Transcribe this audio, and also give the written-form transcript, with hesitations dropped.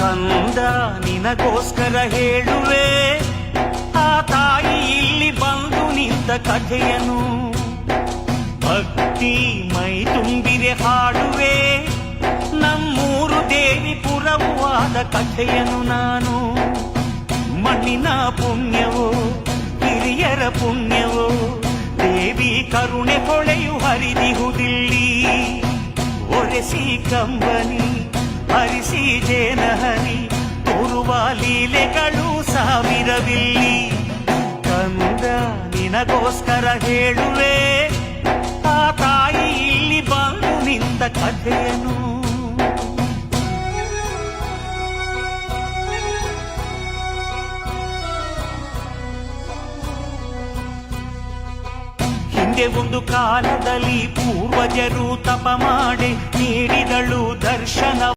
ಕಂದ ನಿನಗೋಸ್ಕರ ಹೇಳುವೆ ಆ ತಾಯಿ ಇಲ್ಲಿ ಬಂದು ನಿಂತ ಕಥೆಯನು. ಭಕ್ತಿ ಮೈ ತುಂಬಿರೆ ಹಾಡುವೆ ನಮ್ಮೂರು ದೇವಿ ಪುರವೂ ಆದ ಕಥೆಯನು ನಾನು. ಮಣ್ಣಿನ ಪುಣ್ಯವೋ ಹಿರಿಯರ ಪುಣ್ಯವೋ ದೇವಿ ಕರುಣೆ ಹೊಳೆಯು ಹರಿದಿಹುದಿಲ್ಲಿ. ಒರೆಸಿ ಕಂಬನಿ ಹರಿಸಿ ಜೇನಹನಿ ತೋರುವ ಲೀಲೆಗಳು ಸಾವಿರವಿಲ್ಲಿ. ಕಂದ ನಿನಗೋಸ್ಕರ ಹೇಳುವೆ ಆ ತಾಯಿ ಇಲ್ಲಿ ಬಂದು ನಿಂತ ಕಥೆಯನು. ಹಿಂದೆ ಒಂದು ಕಾಲದಲ್ಲಿ ಪೂರ್ವಜರು ತಪ ಮಾಡಿ ನೀಡಿದಳು ದರ್ಶನ.